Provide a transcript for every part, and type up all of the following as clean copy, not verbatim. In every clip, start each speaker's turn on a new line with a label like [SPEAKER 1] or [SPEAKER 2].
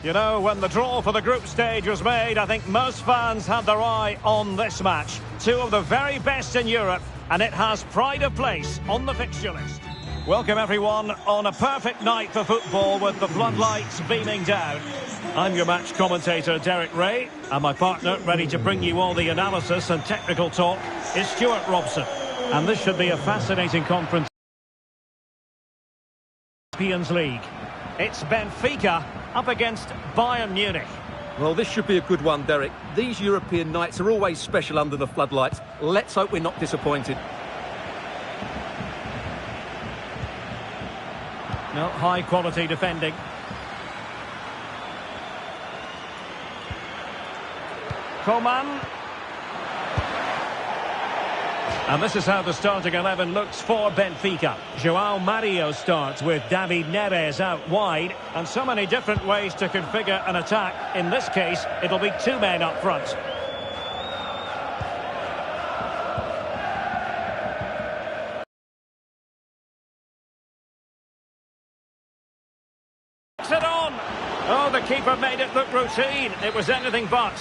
[SPEAKER 1] You know, when the draw for the group stage was made, I think most fans had their eye on this match. Two of the very best in Europe, and it has pride of place on the fixture list. Welcome everyone on a perfect night for football with the floodlights beaming down. I'm your match commentator Derek Ray, and my partner ready to bring you all the analysis and technical talk is Stuart Robson. And this should be a fascinating conference. Champions League. It's Benfica up against Bayern Munich.
[SPEAKER 2] Well, this should be a good one, Derek. These European nights are always special under the floodlights. Let's hope we're not disappointed.
[SPEAKER 1] No, high quality defending. Coman. And this is how the starting 11 looks for Benfica. João Mario starts with David Neres out wide, and so many different ways to configure an attack. In this case, it'll be two men up front. It on. Oh, the keeper made it look routine. It was anything but.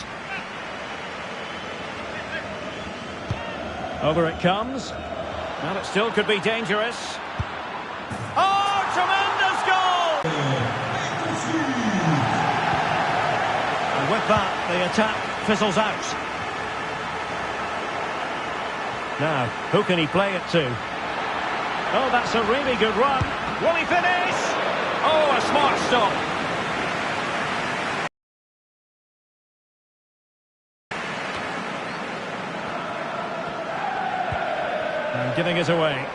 [SPEAKER 1] Over it comes. Well, it still could be dangerous. Oh, tremendous goal! And with that, the attack fizzles out. Now, who can he play it to? Oh, that's a really good run. Will he finish? Oh, a smart stop. And giving it away.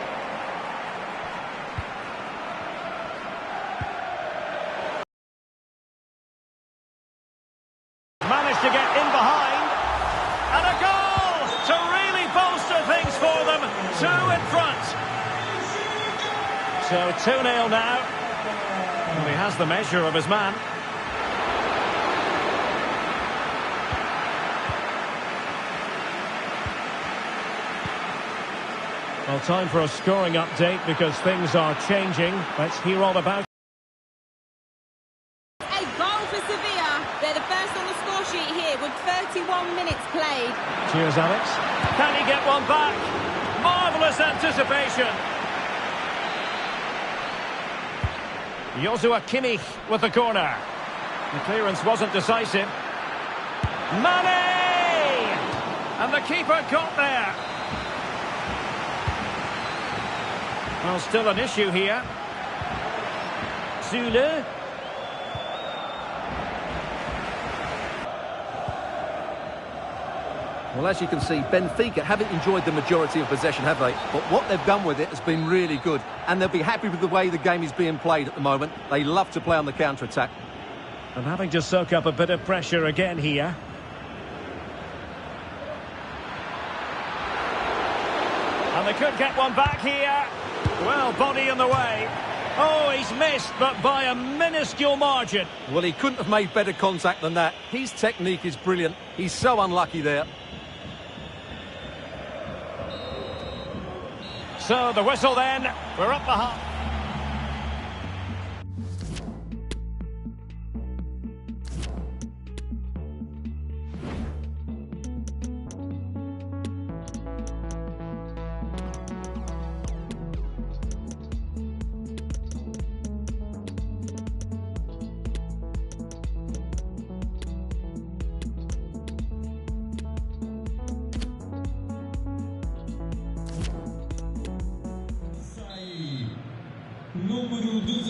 [SPEAKER 1] Managed to get in behind. And a goal to really bolster things for them. Two in front. So 2-0 now. Well, he has the measure of his man. Well, time for a scoring update because things are changing. Let's hear all about it.
[SPEAKER 3] A goal for Sevilla. They're the first on the score sheet here with 31 minutes played.
[SPEAKER 1] Cheers, Alex. Can he get one back? Marvellous anticipation. Joshua Kimmich with the corner. The clearance wasn't decisive. Mane! And the keeper got there. Well, still an issue here. Zule.
[SPEAKER 2] Well, as you can see, Benfica haven't enjoyed the majority of possession, have they? But what they've done with it has been really good. And they'll be happy with the way the game is being played at the moment. They love to play on the counter-attack.
[SPEAKER 1] And having to soak up a bit of pressure again here. And they could get one back here. Well, body in the way. Oh, he's missed, but by a minuscule margin.
[SPEAKER 2] Well, he couldn't have made better contact than that. His technique is brilliant. He's so unlucky there.
[SPEAKER 1] So the whistle then. We're up the half.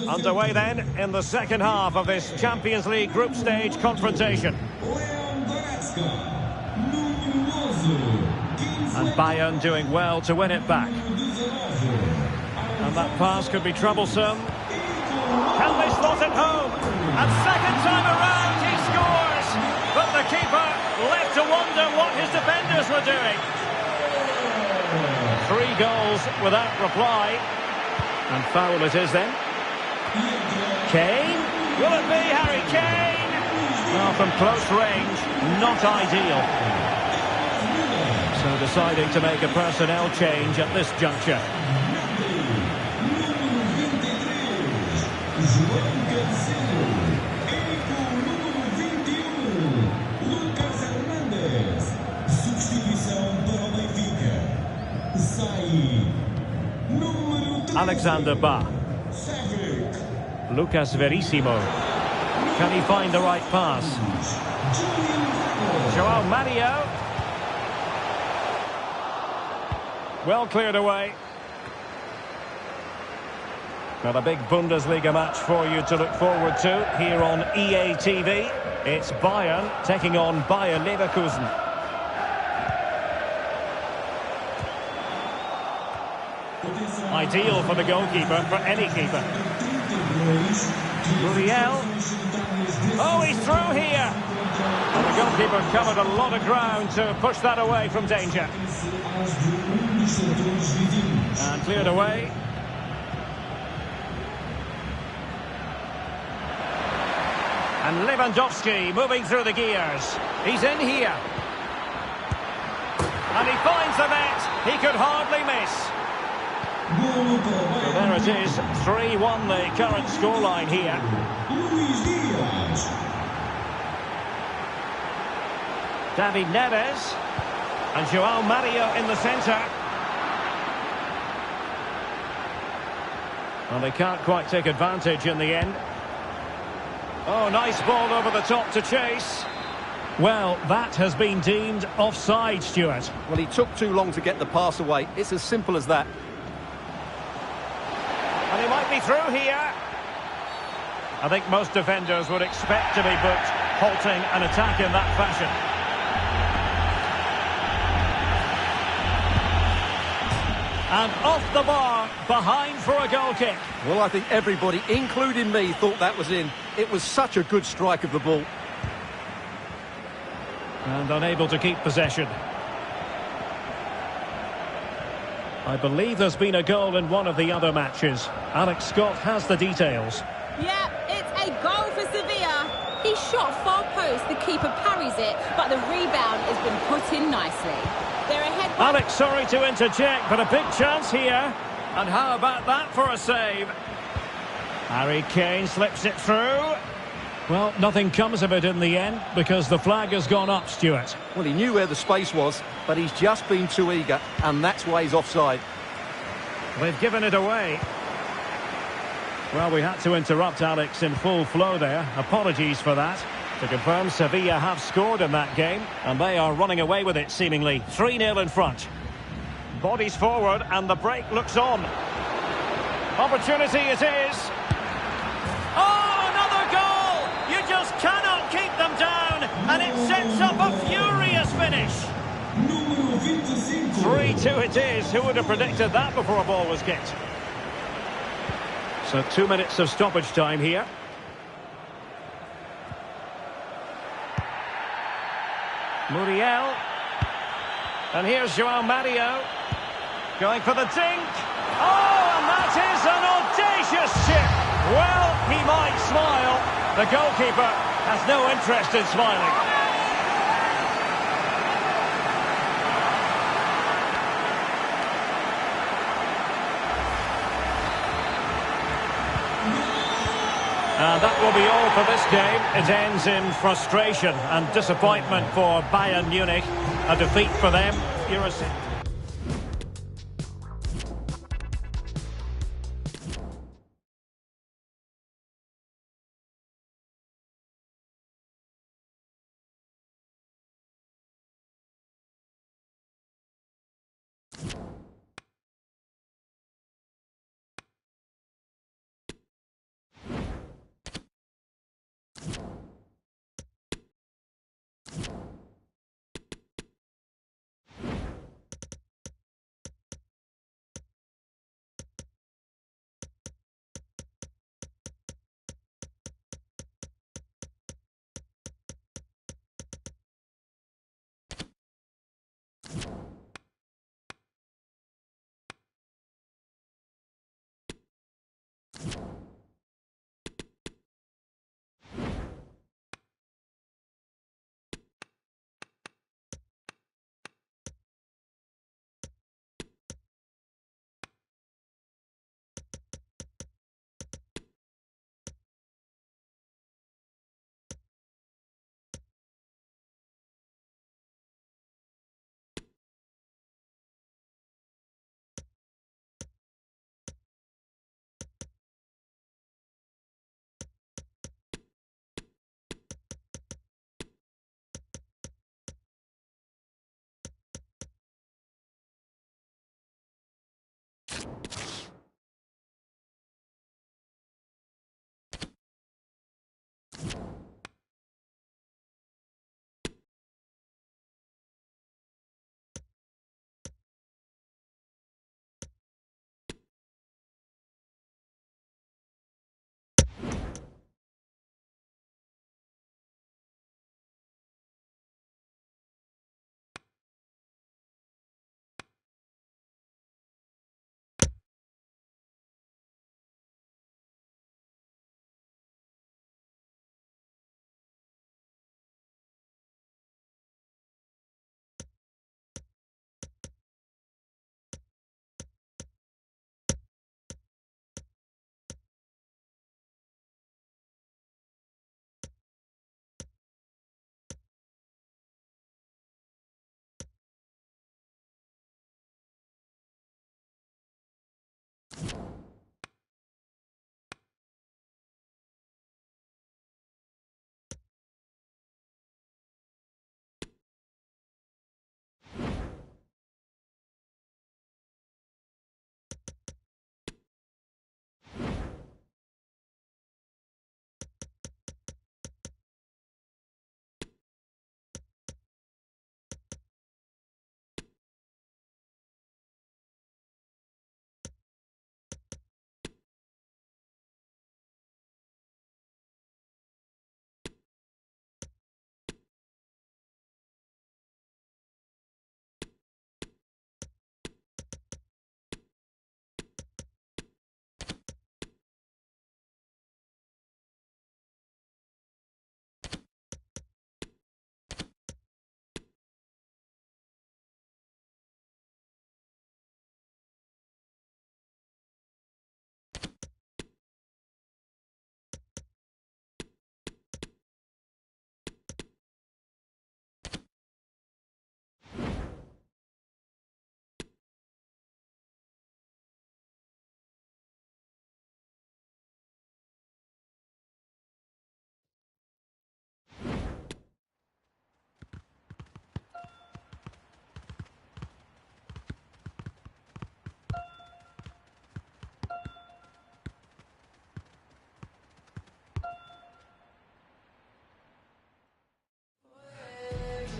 [SPEAKER 1] Underway then in the second half of this Champions League group stage confrontation. And Bayern doing well to win it back. And that pass could be troublesome. Can they slot it home? And second time around he scores! But the keeper left to wonder what his defenders were doing. 3 goals without reply. And foul it is then. Kane? Will it be Harry Kane? Well, from close range, not ideal. So deciding to make a personnel change at this juncture. Alexander Ba. Lucas Verissimo. Can he find the right pass? Joao Mario. Well cleared away. Well, a big Bundesliga match for you to look forward to here on EA TV. It's Bayern taking on Bayer Leverkusen. Ideal for the goalkeeper, for any keeper. Muriel. Oh, he's through here. And the goalkeeper covered a lot of ground to push that away from danger. And cleared away. And Lewandowski moving through the gears. He's in here. And he finds the net. He could hardly miss. So there it is, 3-1 the current scoreline here. David Neves. And Joao Mario in the centre. Well, they can't quite take advantage in the end. Oh, nice ball over the top to chase. Well, that has been deemed offside, Stuart.
[SPEAKER 2] Well, he took too long to get the pass away. It's as simple as that.
[SPEAKER 1] And he might be through here. I think most defenders would expect to be booked, halting an attack in that fashion. And off the bar, behind for a goal kick.
[SPEAKER 2] Well, I think everybody, including me, thought that was in. It was such a good strike of the ball.
[SPEAKER 1] And unable to keep possession. I believe there's been a goal in one of the other matches. Alex Scott has the details.
[SPEAKER 3] Yeah, it's a goal for Sevilla. He shot far post, the keeper parries it, but the rebound has been put in nicely. They're ahead.
[SPEAKER 1] Alex, sorry to interject, but a big chance here. And how about that for a save? Harry Kane slips it through. Well, nothing comes of it in the end because the flag has gone up, Stuart.
[SPEAKER 2] Well, he knew where the space was, but he's just been too eager, and that's why he's offside.
[SPEAKER 1] They've given it away. Well, we had to interrupt Alex in full flow there. Apologies for that. To confirm, Sevilla have scored in that game, and they are running away with it, seemingly. 3-0 in front. Bodies forward, and the break looks on. Opportunity it is. Oh, another goal! You just cannot keep them down, and it sets up a furious finish. 3-2 it is. Who would have predicted that before a ball was kicked? So 2 minutes of stoppage time here. Muriel. And here's Joao Mario. Going for the dink. Oh, and that is an audacious chip. Well, he might smile. The goalkeeper has no interest in smiling. And that will be all for this game. It ends in frustration and disappointment for Bayern Munich. A defeat for them.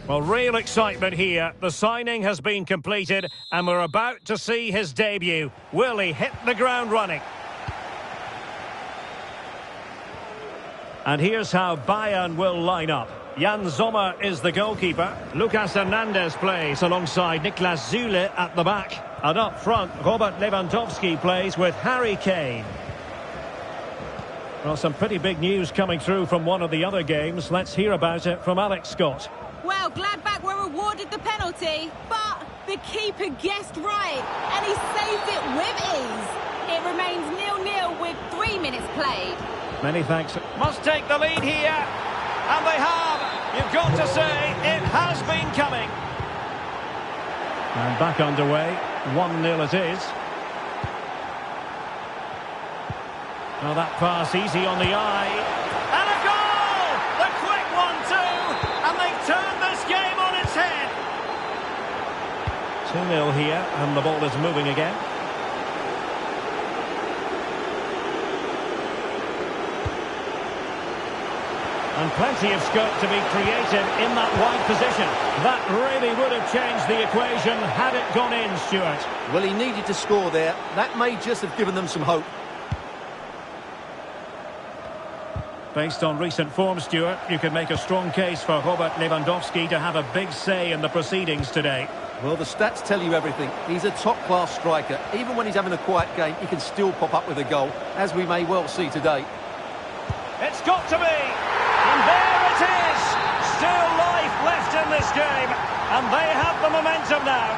[SPEAKER 1] Well, real excitement here. The signing has been completed and we're about to see his debut. Will he hit the ground running? And here's how Bayern will line up. Jan Sommer is the goalkeeper. Lucas Hernandez plays alongside Niklas Süle at the back. And up front, Robert Lewandowski plays with Harry Kane. Well, some pretty big news coming through from one of the other games. Let's hear about it from Alex Scott.
[SPEAKER 3] Well, Gladbach were awarded the penalty, but the keeper guessed right, and he saved it with ease. It remains 0-0 with 3 minutes played.
[SPEAKER 1] Many thanks. Must take the lead here, and they have. You've got to say, it has been coming. And back underway, 1-0 it is. Well, that pass easy on the eye. And a goal! The quick one too! And they've turned this game on its head. 2-0 here, and the ball is moving again. And plenty of scope to be creative in that wide position. That really would have changed the equation had it gone in, Stuart.
[SPEAKER 2] Well, he needed to score there. That may just have given them some hope.
[SPEAKER 1] Based on recent form, Stuart, you can make a strong case for Robert Lewandowski to have a big say in the proceedings today.
[SPEAKER 2] Well, the stats tell you everything. He's a top-class striker. Even when he's having a quiet game, he can still pop up with a goal, as we may well see today.
[SPEAKER 1] It's got to be! And there it is! Still life left in this game, and they have the momentum now.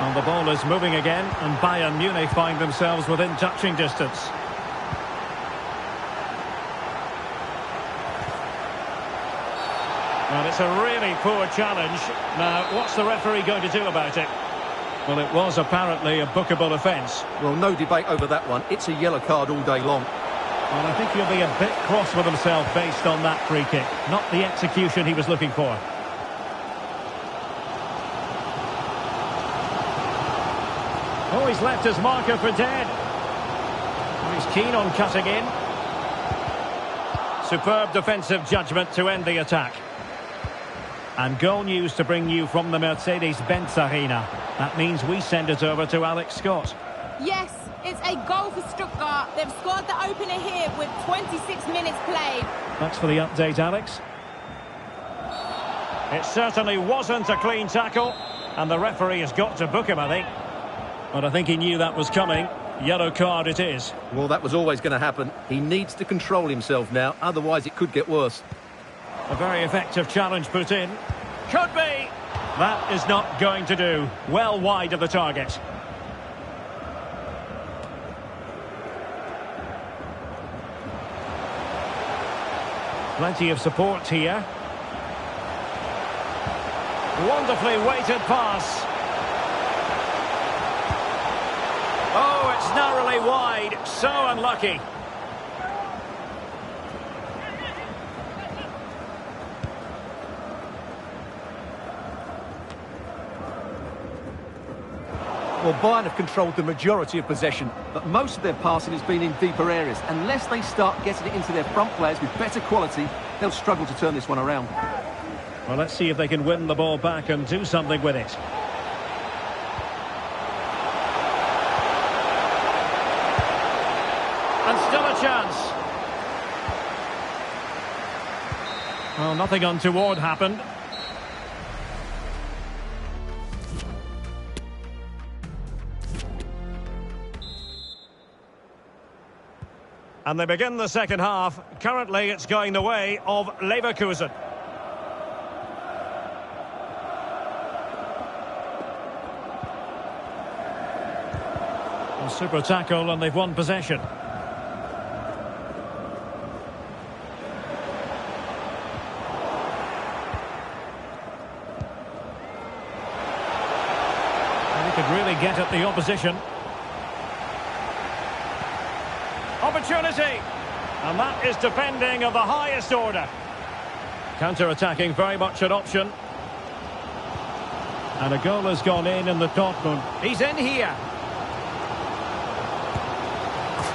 [SPEAKER 1] And the ball is moving again, and Bayern Munich find themselves within touching distance. Well, it's a really poor challenge. Now, what's the referee going to do about it? Well, it was apparently a bookable offence.
[SPEAKER 2] Well, no debate over that one. It's a yellow card all day long.
[SPEAKER 1] Well, I think he'll be a bit cross with himself based on that free kick. Not the execution he was looking for. Oh, he's left his marker for dead. Oh, he's keen on cutting in. Superb defensive judgment to end the attack. And goal news to bring you from the Mercedes-Benz Arena. That means we send it over to Alex Scott.
[SPEAKER 3] Yes, it's a goal for Stuttgart. They've scored the opener here with 26 minutes played.
[SPEAKER 1] Thanks for the update, Alex. It certainly wasn't a clean tackle, and the referee has got to book him, I think. But I think he knew that was coming. Yellow card it is.
[SPEAKER 2] Well, that was always going to happen. He needs to control himself now, otherwise it could get worse.
[SPEAKER 1] A very effective challenge put in. Could be. That is not going to do. Well wide of the target. Plenty of support here. Wonderfully weighted pass. Oh, it's narrowly wide. So unlucky.
[SPEAKER 2] Well, Bayern have controlled the majority of possession, but most of their passing has been in deeper areas. Unless they start getting it into their front players with better quality, they'll struggle to turn this one around.
[SPEAKER 1] Well, let's see if they can win the ball back and do something with it. And still a chance. Well, nothing untoward happened. And they begin the second half. Currently, it's going the way of Leverkusen. A super tackle, and they've won possession. And he could really get at the opposition. Opportunity, and that is defending of the highest order. Counter-attacking, very much an option. And a goal has gone in the Dortmund. He's in here.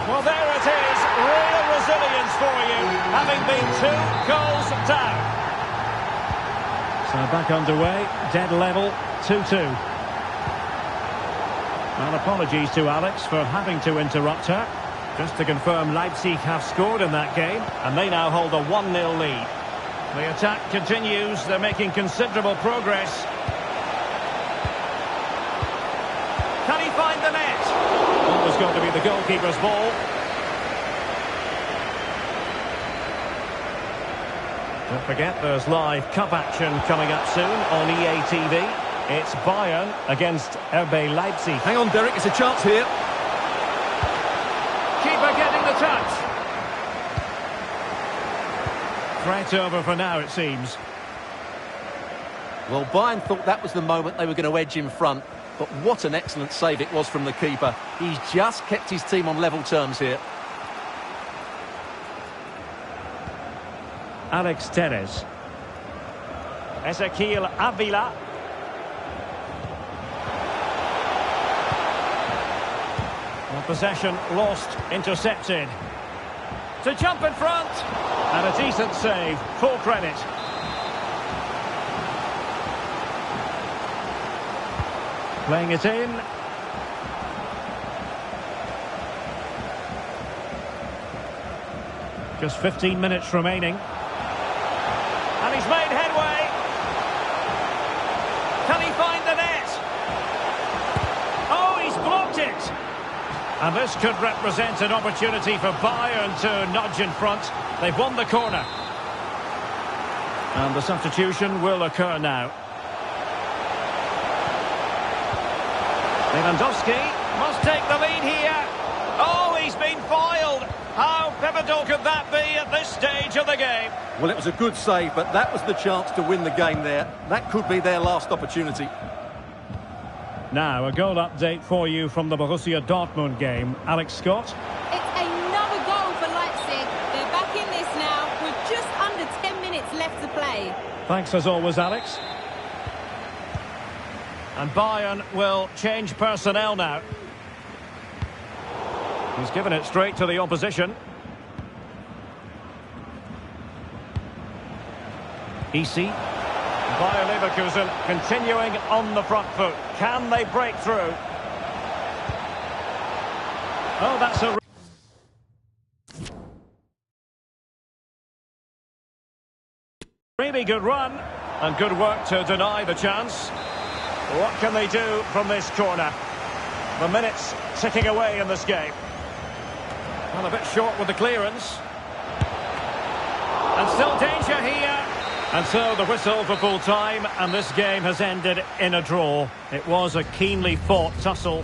[SPEAKER 1] Well, there it is, real resilience for you, having been 2 goals down. So back underway, dead level, 2-2. And apologies to Alex for having to interrupt her. Just to confirm, Leipzig have scored in that game, and they now hold a 1-0 lead. The attack continues, they're making considerable progress. Can he find the net? That was going to be the goalkeeper's ball. Don't forget, there's live cup action coming up soon on EA TV. It's Bayern against RB Leipzig.
[SPEAKER 2] Hang on, Derek, it's a chance here.
[SPEAKER 1] Keeper getting the touch. Threat over for now, it seems.
[SPEAKER 2] Well, Bayern thought that was the moment they were going to edge in front. But what an excellent save it was from the keeper. He's just kept his team on level terms here.
[SPEAKER 1] Alex Telles. Ezequiel Avila. Well, possession lost, intercepted. To jump in front. And a decent save, full credit. Playing it in. Just 15 minutes remaining. And he's made headway. Can he find the net? Oh, he's blocked it. And this could represent an opportunity for Bayern to nudge in front. They've won the corner. And the substitution will occur now. Lewandowski must take the lead here. Oh, he's been foiled. How pivotal could that be at this stage of the game?
[SPEAKER 2] Well, it was a good save, but that was the chance to win the game there. That could be their last opportunity.
[SPEAKER 1] Now, a goal update for you from the Borussia Dortmund game. Alex Scott.
[SPEAKER 3] It's another goal for Leipzig. They're back in this now with just under 10 minutes left to play.
[SPEAKER 1] Thanks as always, Alex. And Bayern will change personnel now. He's given it straight to the opposition. EC. Bayer Leverkusen continuing on the front foot. Can they break through? Oh, that's a really good run. And good work to deny the chance. What can they do from this corner? The minutes ticking away in this game. Well, a bit short with the clearance. And still danger here. And so the whistle for full time, and this game has ended in a draw. It was a keenly fought tussle.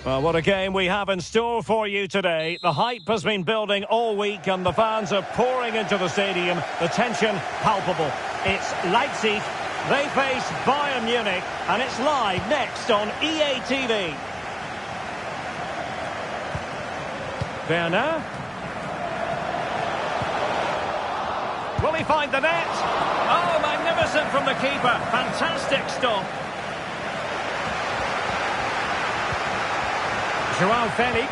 [SPEAKER 1] Well, what a game we have in store for you today. The hype has been building all week and the fans are pouring into the stadium. The tension palpable. It's Leipzig. They face Bayern Munich and it's live next on EA TV. Werner. Will he find the net? Oh, magnificent from the keeper. Fantastic stop. Joao Felix.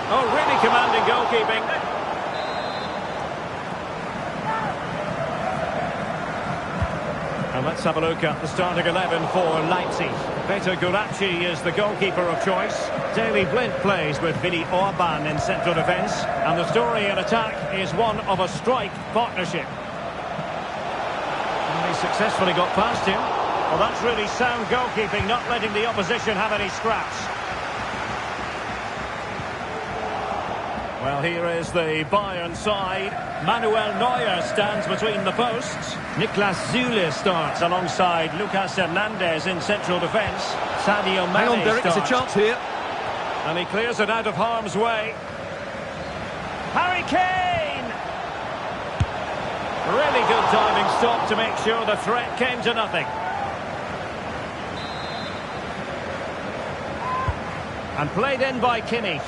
[SPEAKER 1] Oh, really commanding goalkeeping. And let's have a look at the starting 11 for Leipzig. Peter Gulácsi is the goalkeeper of choice. Daley Blind plays with Willi Orban in central defence. And the story in attack is one of a strike partnership. And he successfully got past him. Well, that's really sound goalkeeping, not letting the opposition have any scraps. Well, here is the Bayern side. Manuel Neuer stands between the posts. Niklas Süle starts alongside Lucas Hernandez in central defence. Sadio Mane
[SPEAKER 2] Hang on, Derek,
[SPEAKER 1] starts.
[SPEAKER 2] there's a chance here.
[SPEAKER 1] And he clears it out of harm's way. Harry Kane! Really good diving stop to make sure the threat came to nothing. And played in by Kimmich.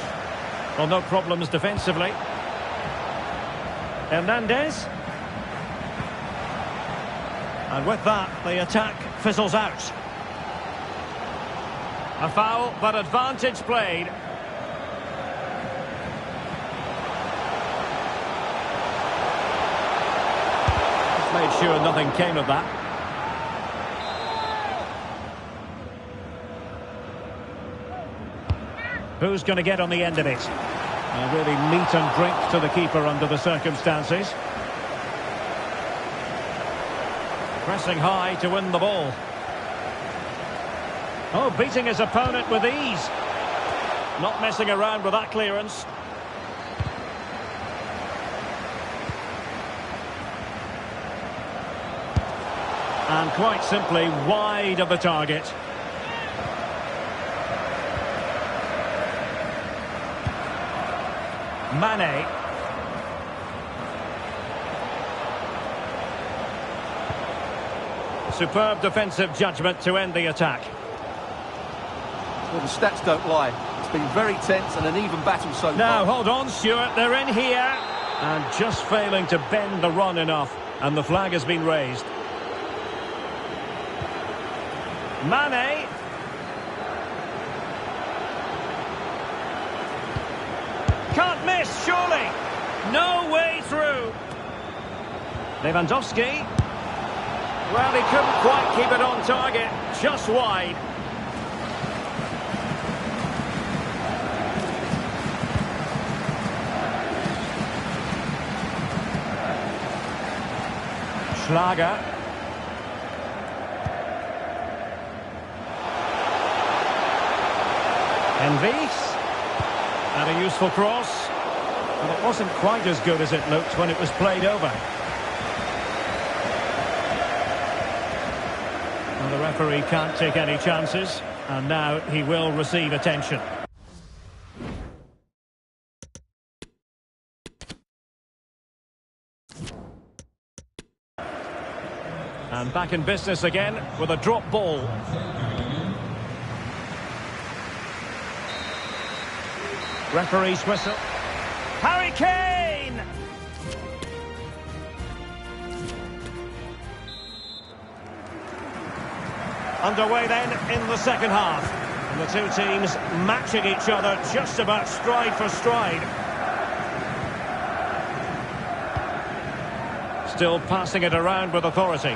[SPEAKER 1] Well, no problems defensively. Hernandez. And with that, the attack fizzles out. A foul, but advantage played. Just made sure nothing came of that. Who's going to get on the end of it? Really meat and drink to the keeper under the circumstances. Pressing high to win the ball. Oh, beating his opponent with ease. Not messing around with that clearance. And quite simply wide of the target. Mane. Superb defensive judgment to end the attack.
[SPEAKER 2] Well, the stats don't lie. It's been very tense and an even battle so far.
[SPEAKER 1] Now, hold on, Stuart. They're in here. And just failing to bend the run enough. And the flag has been raised. Mane. Can't miss, surely. No way through. Lewandowski. Well, he couldn't quite keep it on target. Just wide. Schlager. Envis. And a useful cross. But it wasn't quite as good as it looked when it was played over. And the referee can't take any chances. And now he will receive attention. And back in business again with a drop ball. Referee's whistle. Harry Kane! Underway then in the second half. And the two teams matching each other just about stride for stride. Still passing it around with authority.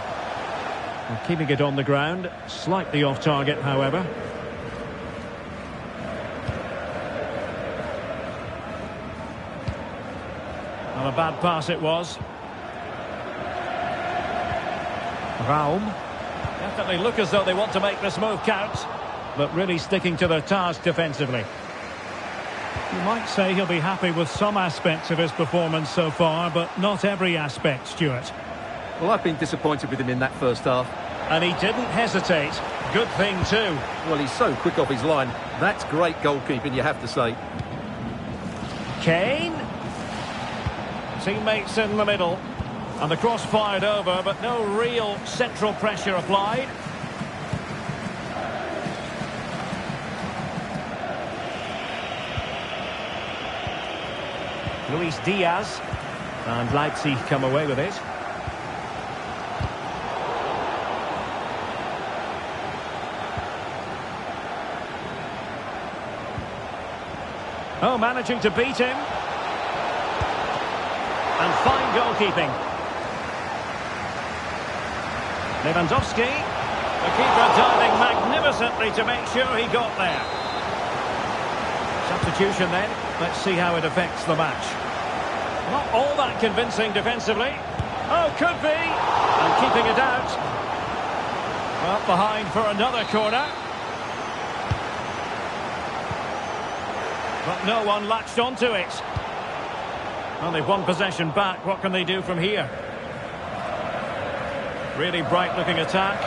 [SPEAKER 1] And keeping it on the ground. Slightly off target, however. And a bad pass it was. Raum. Definitely look as though they want to make this move count, but really sticking to their task defensively. You might say he'll be happy with some aspects of his performance so far, but not every aspect, Stuart.
[SPEAKER 2] Well, I've been disappointed with him in that first half.
[SPEAKER 1] And he didn't hesitate. good thing too.
[SPEAKER 2] Well, he's so quick off his line. That's great goalkeeping, you have to say.
[SPEAKER 1] Kane. Teammates in the middle. And the cross fired over, but no real central pressure applied. Luis Diaz. And Leipzig come away with it. Oh, managing to beat him. And fine goalkeeping. Lewandowski. The keeper diving magnificently to make sure he got there. Substitution then. Let's see how it affects the match. Not all that convincing defensively. Oh, could be. And keeping it out. Well, behind for another corner. But no one latched onto it. Well, they've won possession back. What can they do from here? Really bright-looking attack.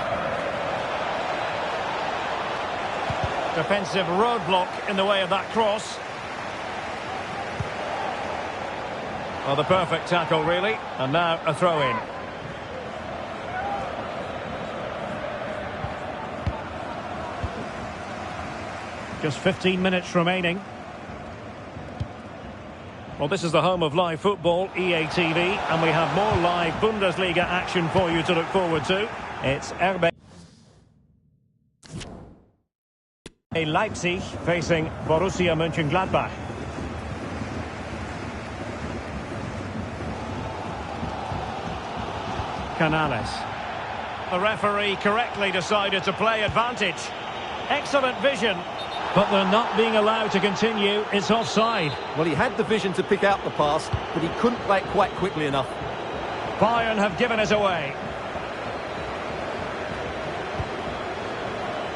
[SPEAKER 1] Defensive roadblock in the way of that cross. Well, the perfect tackle, really. And now a throw-in. Just 15 minutes remaining. Well, this is the home of live football, EA TV, and we have more live Bundesliga action for you to look forward to. It's RB Leipzig facing Borussia Mönchengladbach. Canales. The referee correctly decided to play advantage. Excellent vision. But they're not being allowed to continue. It's offside.
[SPEAKER 2] Well, he had the vision to pick out the pass, but he couldn't play it quite quickly enough.
[SPEAKER 1] Bayern have given it away.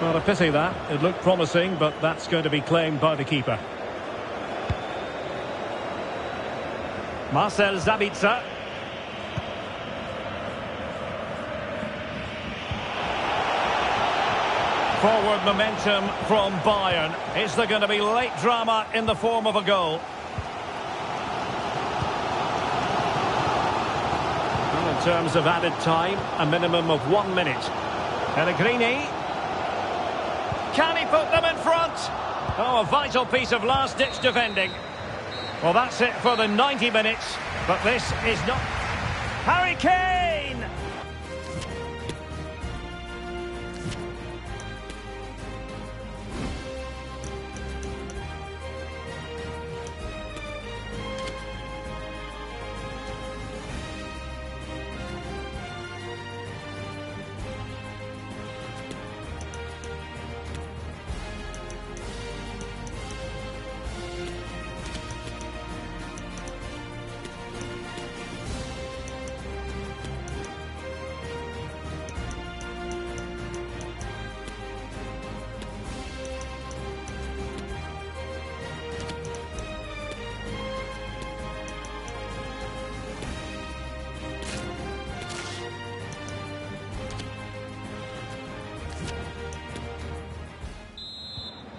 [SPEAKER 1] Well, a pity that. It looked promising, but that's going to be claimed by the keeper. Marcel Sabitzer. Forward momentum from Bayern. Is there going to be late drama in the form of a goal? Well, in terms of added time, a minimum of 1 minute. Pellegrini. Can he put them in front? Oh, a vital piece of last-ditch defending. Well, that's it for the 90 minutes. But this is not... Harry Kane!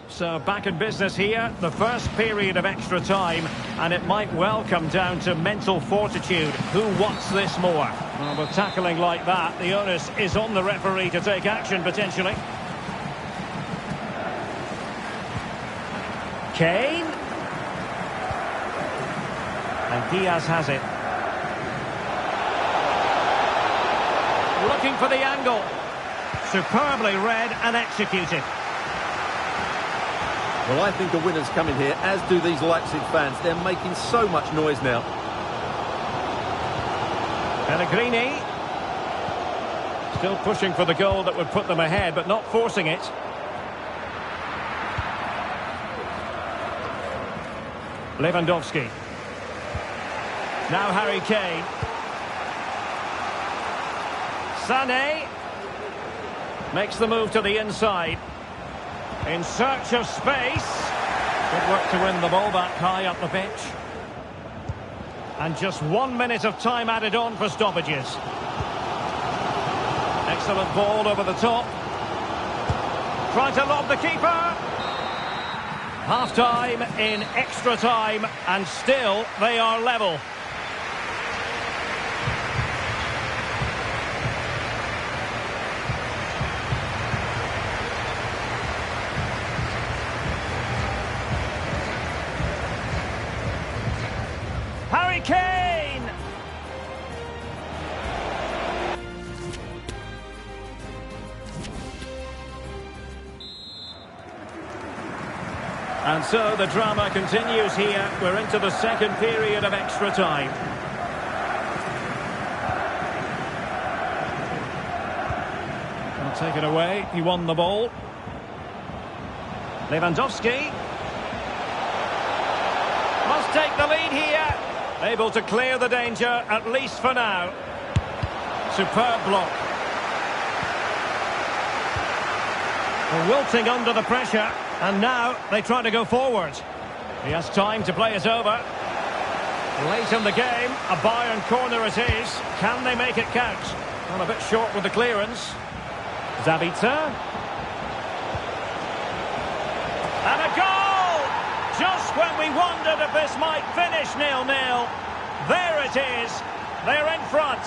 [SPEAKER 1] So back in business here, the first period of extra time, and it might well come down to mental fortitude. Who wants this more? Well, with tackling like that, the onus is on the referee to take action, potentially. Kane. And Diaz has it. Looking for the angle. Superbly read and executed.
[SPEAKER 2] Well, I think a winner's coming here, as do these Leipzig fans. They're making so much noise now.
[SPEAKER 1] Pellegrini. Still pushing for the goal that would put them ahead, but not forcing it. Lewandowski. Now Harry Kane. Sané. Makes the move to the inside. In search of space. Good work to win the ball back high up the pitch. And just 1 minute of time added on for stoppages. Excellent ball over the top. Trying to lob the keeper. Half-time in extra time, and still they are level. Harry Kane! And so the drama continues here. We're into the second period of extra time. I'll take it away. He won the ball. Lewandowski. Must take the lead here. Able to clear the danger, at least for now. Superb block. Wilting under the pressure. And now they try to go forward. He has time to play it over. Late in the game, a Bayern corner it is. Can they make it count? Well, a bit short with the clearance. Zabitzer. And a goal! Just when we wondered if this might finish 0-0. There it is. They're in front.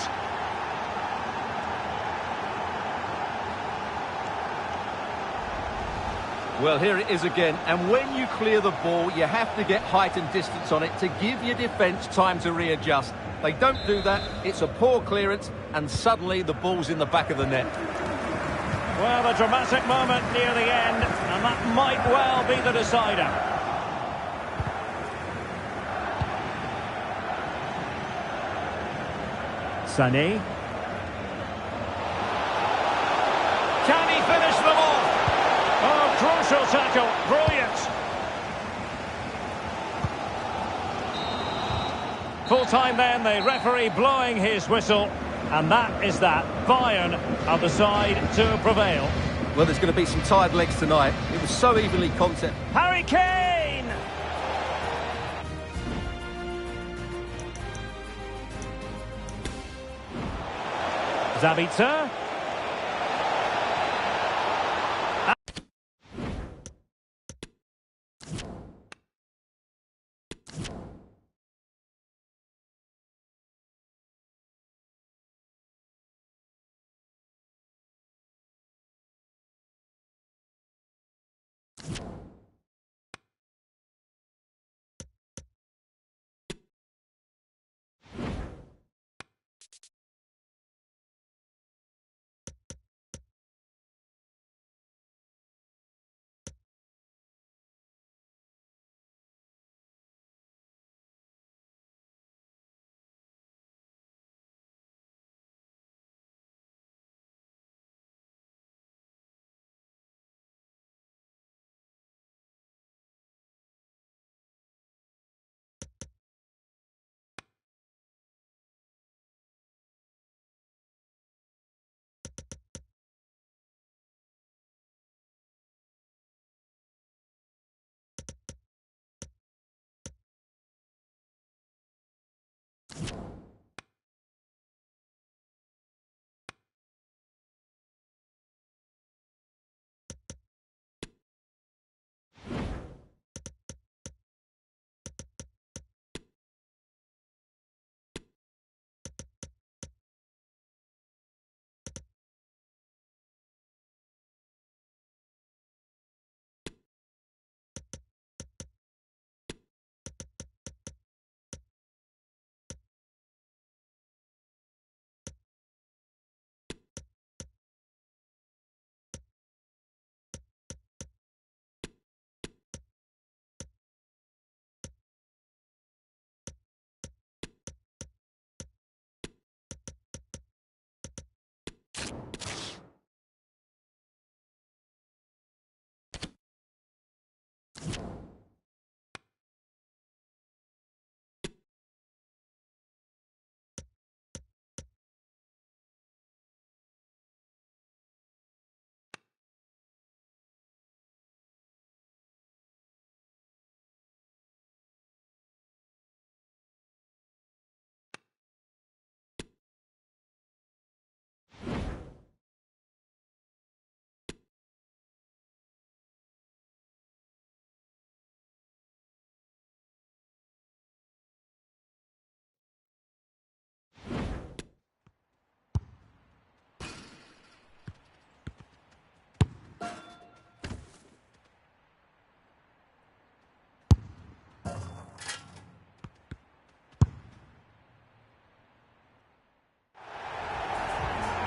[SPEAKER 2] Well, here it is again, and when you clear the ball, you have to get height and distance on it to give your defence time to readjust. They don't do that, it's a poor clearance, and suddenly the ball's in the back of the net.
[SPEAKER 1] Well, a dramatic moment near the end, and that might well be the decider. Sané. Can he finish them off? Oh, crucial tackle. Brilliant. Full time then, the referee blowing his whistle. And that is that. Bayern are the side to prevail.
[SPEAKER 2] Well, there's going to be some tired legs tonight. It was so evenly contested.
[SPEAKER 1] Harry Kane! Zabitzer.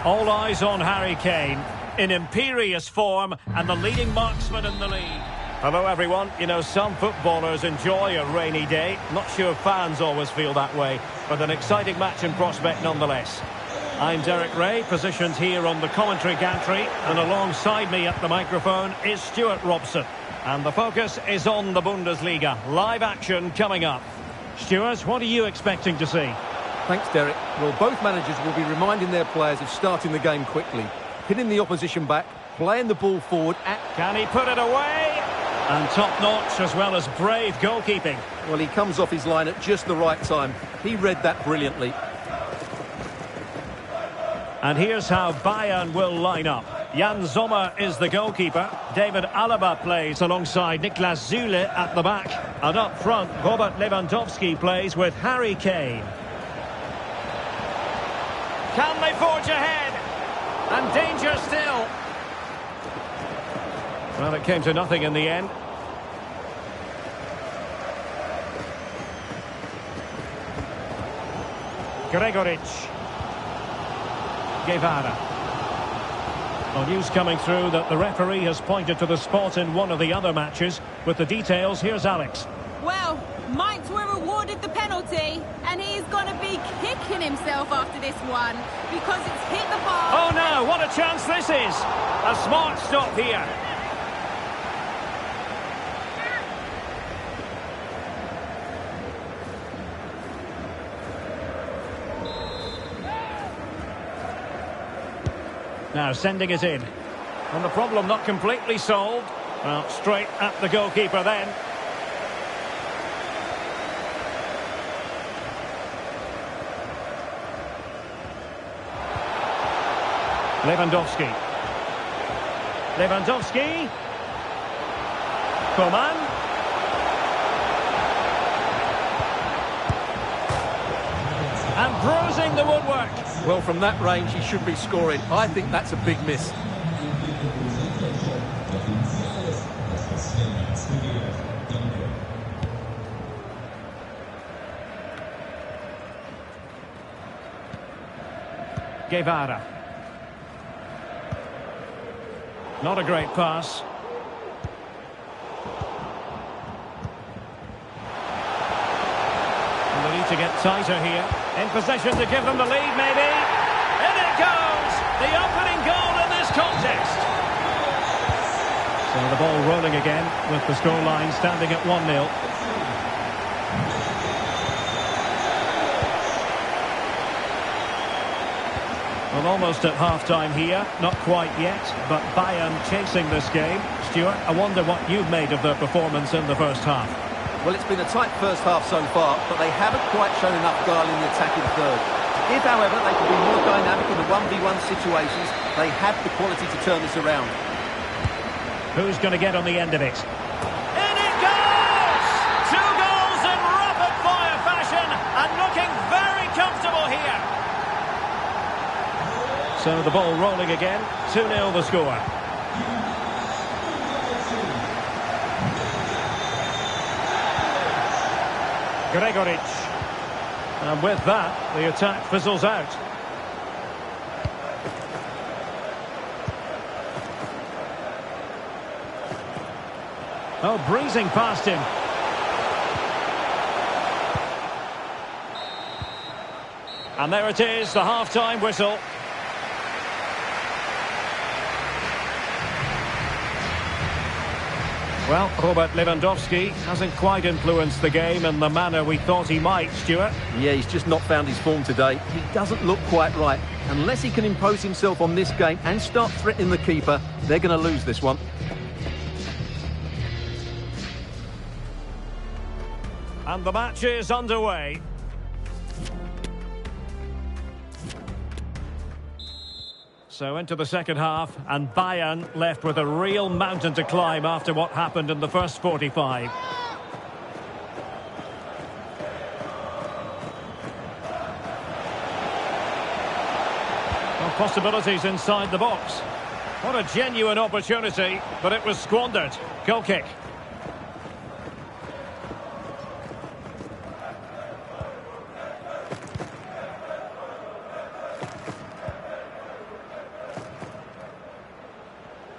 [SPEAKER 1] All eyes on Harry Kane, in imperious form and the leading marksman in the league. Hello everyone. You know, some footballers enjoy a rainy day. Not sure fans always feel that way, but an exciting match in prospect nonetheless. I'm Derek Ray, positioned here on the commentary gantry, and alongside me at the microphone is Stuart Robson. And the focus is on the Bundesliga. Live action coming up. Stuart, what are you expecting to see?
[SPEAKER 2] Thanks, Derek. Well, both managers will be reminding their players of starting the game quickly, pinning the opposition back, playing the ball forward.
[SPEAKER 1] Can he put it away? And top-notch as well as brave goalkeeping.
[SPEAKER 2] Well, he comes off his line at just the right time. He read that brilliantly.
[SPEAKER 1] And here's how Bayern will line up. Jan Sommer is the goalkeeper. David Alaba plays alongside Niklas Süle at the back. And up front, Robert Lewandowski plays with Harry Kane. Can they forge ahead? And danger still. Well, it came to nothing in the end. Gregoritsch. Guevara. Well, news coming through that the referee has pointed to the spot in one of the other matches. With the details, here's Alex.
[SPEAKER 3] Well, Mainz were rewarded the penalty, and he's going to be kicking himself after this one because it's hit the bar.
[SPEAKER 1] Oh no, what a chance this is! A smart stop here. Now sending it in. And the problem not completely solved. Well, straight at the goalkeeper then. Lewandowski. Lewandowski. Coman. And bruising the woodwork.
[SPEAKER 2] Well, from that range, he should be scoring. I think that's a big miss.
[SPEAKER 1] Guevara. Not a great pass. And they need to get tighter here. In possession to give them the lead, maybe. In it goes! The opening goal in this contest. So the ball rolling again with the scoreline standing at 1-0. Well, almost at half-time here. Not quite yet, but Bayern chasing this game. Stuart, I wonder what you've made of their performance in the first half.
[SPEAKER 2] Well, it's been a tight first half so far, but they haven't quite shown enough guile in the attacking third. If, however, they could be more dynamic in the 1v1 situations, they have the quality to turn this around.
[SPEAKER 1] Who's going to get on the end of it? In it goes! 2 goals in rapid-fire fashion, and looking very comfortable here. So the ball rolling again, 2-0 the score. Gregoritsch. And with that, the attack fizzles out. Oh, breezing past him. And there it is, the half-time whistle. Well, Robert Lewandowski hasn't quite influenced the game in the manner we thought he might, Stuart.
[SPEAKER 2] Yeah, he's just not found his form today. He doesn't look quite right. Unless he can impose himself on this game and start threatening the keeper, they're going to lose this one.
[SPEAKER 1] And the match is underway. So into the second half, and Bayern left with a real mountain to climb after what happened in the first 45. Well, possibilities inside the box. What a genuine opportunity, but it was squandered. Goal kick.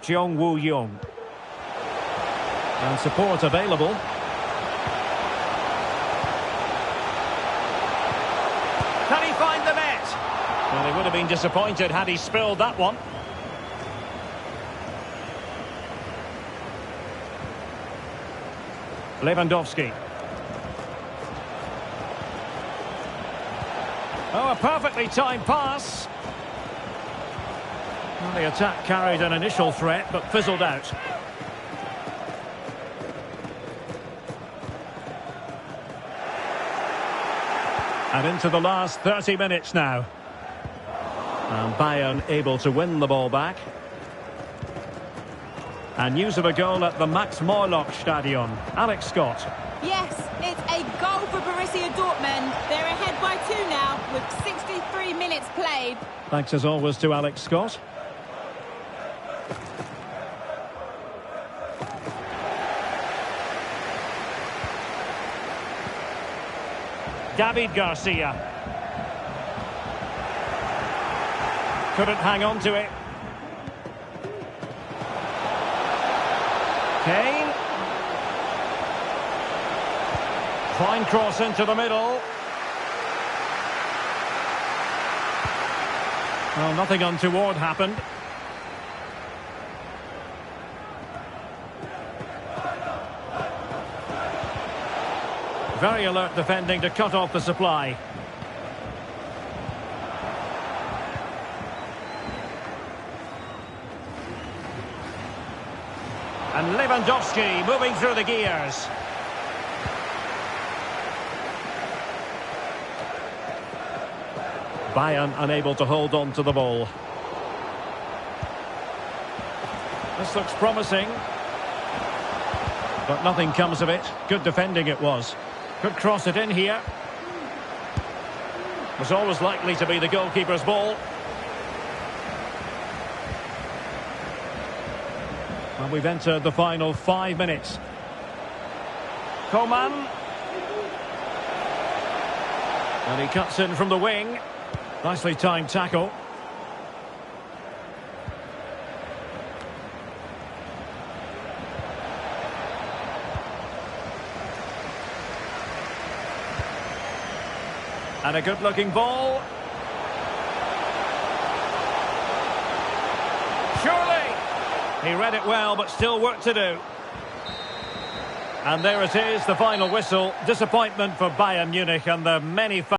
[SPEAKER 1] Jeong Woo-young. And support available. Can he find the net? Well, he would have been disappointed had he spilled that one. Lewandowski. Oh, a perfectly timed pass. Well, the attack carried an initial threat, but fizzled out. And into the last 30 minutes now. And Bayern able to win the ball back. And news of a goal at the Max Morlock Stadion. Alex Scott.
[SPEAKER 3] Yes, it's a goal for Borussia Dortmund. They're ahead by 2 now with 63 minutes played.
[SPEAKER 1] Thanks as always to Alex Scott. David Garcia. Couldn't hang on to it. Kane. Fine cross into the middle. Well, nothing untoward happened. Very alert defending to cut off the supply. And Lewandowski moving through the gears. Bayern unable to hold on to the ball. This looks promising. But nothing comes of it. Good defending it was. Could cross it in here. Was always likely to be the goalkeeper's ball. And we've entered the final 5 minutes. Coman. And he cuts in from the wing. Nicely timed tackle. And a good-looking ball. Surely! He read it well, but still work to do. And there it is, the final whistle. Disappointment for Bayern Munich and the many fans.